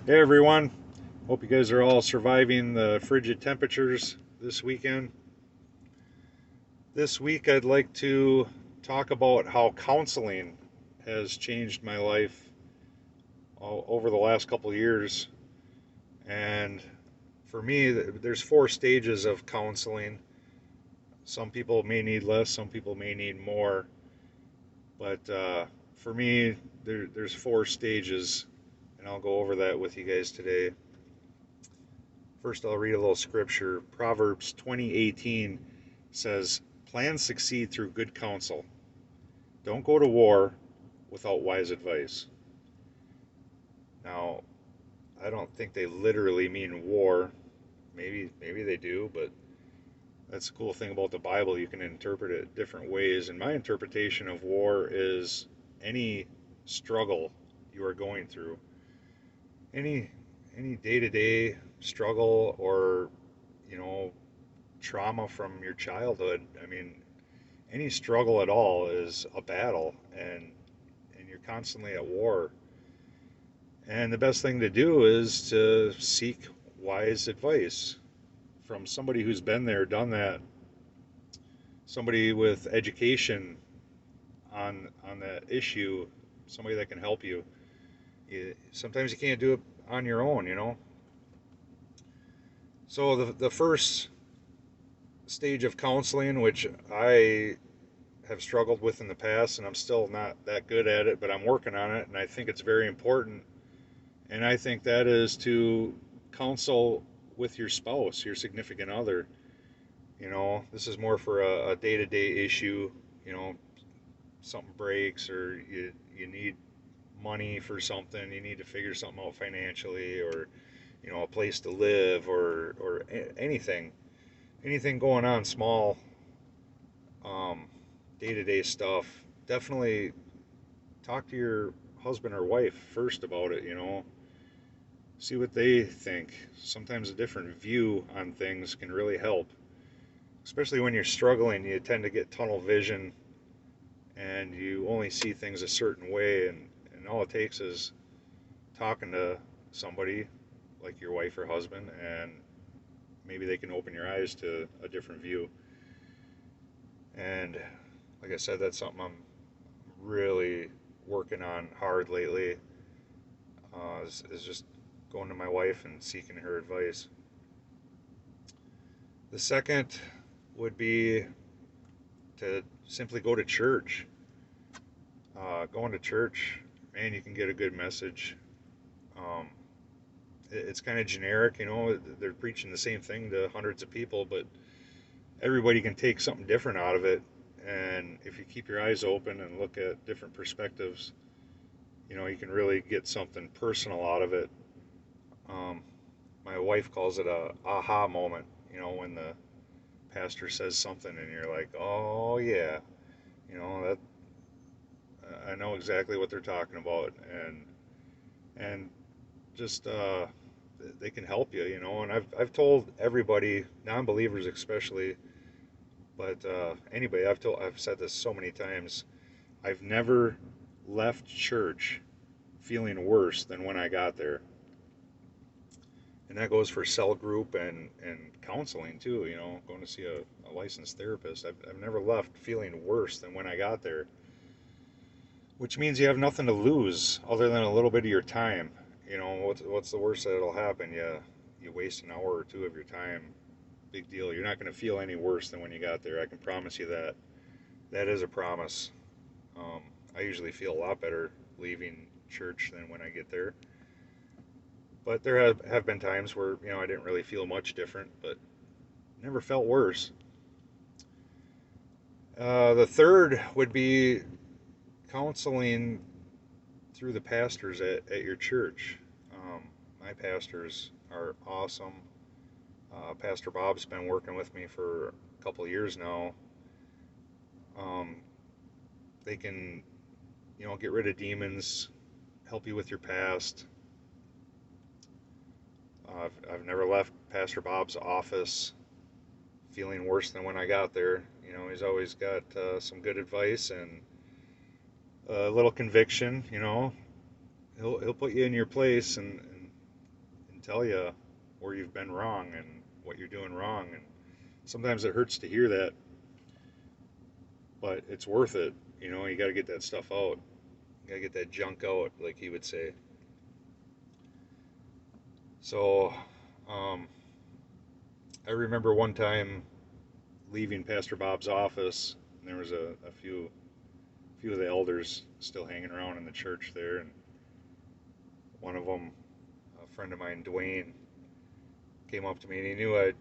Hey everyone, hope you guys are all surviving the frigid temperatures this weekend. This week, I'd like to talk about how counseling has changed my life over the last couple of years. And for me, there's four stages of counseling. Some people may need less, some people may need more. But for me, there's four stages, and I'll go over that with you guys today. First, I'll read a little scripture. Proverbs 20:18 says, "Plans succeed through good counsel. Don't go to war without wise advice." Now, I don't think they literally mean war. Maybe they do, but that's the cool thing about the Bible. You can interpret it different ways. And my interpretation of war is any struggle you are going through, any any day-to-day struggle or you know trauma from your childhood. I mean, any struggle at all is a battle, and you're constantly at war. And the best thing to do is to seek wise advice from somebody who's been there, done that, somebody with education on that issue, somebody that can help you. Sometimes you can't do it on your own. So the first stage of counseling, which I have struggled with in the past, and I'm still not that good at it, but I'm working on it, and I think it's very important. And I think that is to counsel with your spouse, your significant other. This is more for a day-to-day issue. You know, something breaks, or you need money for something, you need to figure something out financially, or a place to live, or anything going on, small, um, day-to-day stuff. Definitely talk to your husband or wife first about it. See what they think. Sometimes a different view on things can really help, especially when you're struggling. You tend to get tunnel vision, and you only see things a certain way, and all it takes is talking to somebody like your wife or husband, and maybe they can open your eyes to a different view. And like I said, that's something I'm really working on hard lately. Is just going to my wife and seeking her advice. The second would be to simply go to church. Going to church, man, you can get a good message. Um, it's kind of generic, they're preaching the same thing to hundreds of people, but everybody can take something different out of it. And if you keep your eyes open and look at different perspectives, you can really get something personal out of it. Um, my wife calls it a aha moment, when the pastor says something and you're like, oh yeah, that I know exactly what they're talking about, and just they can help you, And I've told everybody, non-believers especially, but anybody, I've said this so many times. I've never left church feeling worse than when I got there, and that goes for cell group and counseling too. Going to see a licensed therapist. I've never left feeling worse than when I got there, which means you have nothing to lose other than a little bit of your time. What's the worst that'll happen? You waste an hour or two of your time. Big deal. You're not going to feel any worse than when you got there. I can promise you that. That is a promise. Um, I usually feel a lot better leaving church than when I get there. But there have been times where I didn't really feel much different, but never felt worse. The third would be counseling through the pastors at your church. My pastors are awesome. Pastor Bob's been working with me for a couple of years now. Um, they can, get rid of demons, help you with your past. I've never left Pastor Bob's office feeling worse than when I got there. He's always got some good advice and a little conviction. He'll put you in your place, and tell you where you've been wrong and what you're doing wrong. And sometimes it hurts to hear that, but it's worth it. You got to get that stuff out. You got to get that junk out, like he would say. So, um, I remember one time leaving Pastor Bob's office, and there was a few of the elders still hanging around in the church there, and one of them, a friend of mine, Dwayne, came up to me, and he knew I'd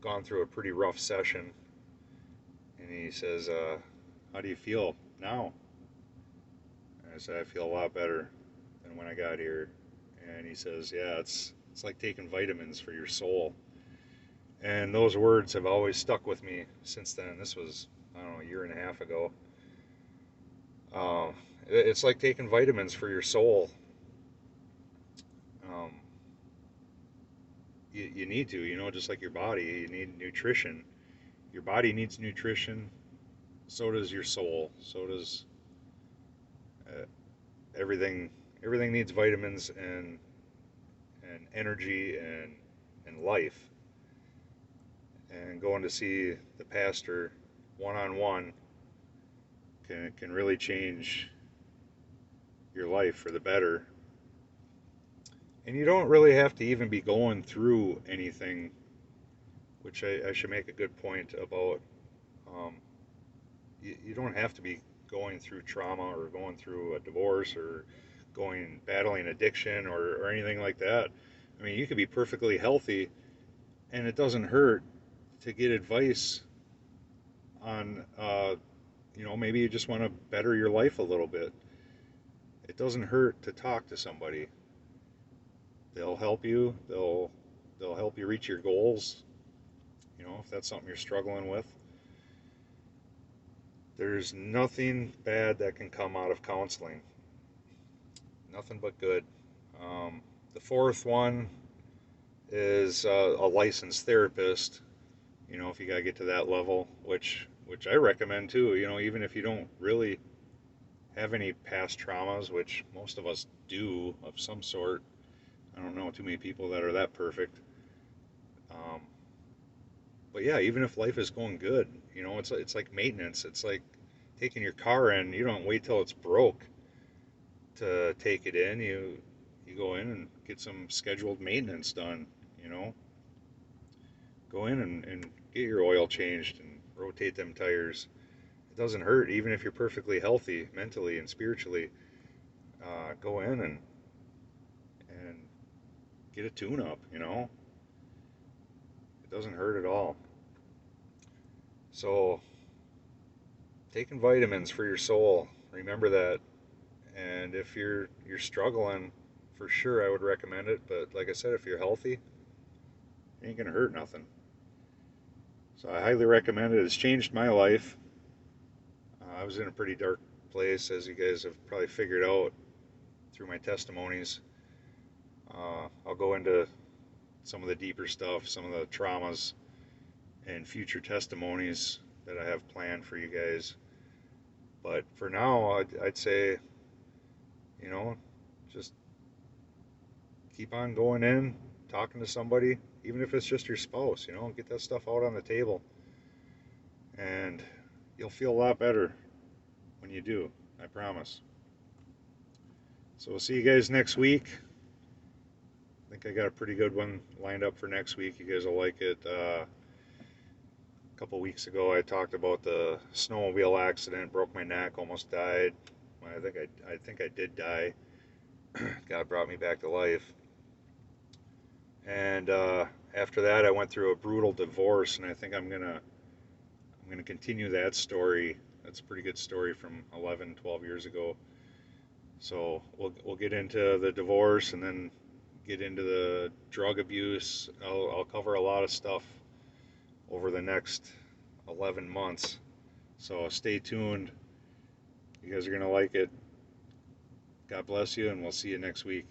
gone through a pretty rough session, and he says, "How do you feel now?" And I said, "I feel a lot better than when I got here." And he says, "Yeah, it's like taking vitamins for your soul." And those words have always stuck with me since then. This was, I don't know, a year and a half ago. It's like taking vitamins for your soul. Um, you need to, just like your body, you need nutrition. Your body needs nutrition, so does your soul, so does uh, everything. Everything needs vitamins and energy and life. And going to see the pastor one on one can really change your life for the better. And you don't really have to even be going through anything, which I should make a good point about. Um, you don't have to be going through trauma or going through a divorce or battling addiction or anything like that. I mean, you could be perfectly healthy, and it doesn't hurt to get advice on, maybe you just want to better your life a little bit. It doesn't hurt to talk to somebody. They'll help you. They'll help you reach your goals. If that's something you're struggling with. There's nothing bad that can come out of counseling. Nothing but good. The fourth one is a licensed therapist. If you gotta get to that level, which I recommend too. Even if you don't really have any past traumas, which most of us do of some sort. I don't know too many people that are that perfect. Um, but yeah, even if life is going good, it's like maintenance. It's like taking your car in. You don't wait till it's broke to take it in. You go in and get some scheduled maintenance done. You know, go in and get your oil changed and rotate them tires. It doesn't hurt, even if you're perfectly healthy mentally and spiritually. Go in and get a tune-up. It doesn't hurt at all. So, taking vitamins for your soul. Remember that. And if you're struggling, for sure I would recommend it. But like I said, if you're healthy, it ain't gonna hurt nothing. So I highly recommend it. It's changed my life. I was in a pretty dark place, as you guys have probably figured out through my testimonies. I'll go into some of the deeper stuff, some of the traumas, and future testimonies that I have planned for you guys. But for now, I'd say, just keep on going in, talking to somebody, even if it's just your spouse, get that stuff out on the table. And you'll feel a lot better when you do, I promise. So we'll see you guys next week. I think I got a pretty good one lined up for next week. You guys will like it. A couple weeks ago, I talked about the snowmobile accident, broke my neck, almost died. I think I did die. God brought me back to life. And after that, I went through a brutal divorce, and I think I'm gonna continue that story. That's a pretty good story from 11, 12 years ago. So we'll get into the divorce and then get into the drug abuse. I'll cover a lot of stuff over the next 11 months. So stay tuned. You guys are gonna like it. God bless you, and we'll see you next week.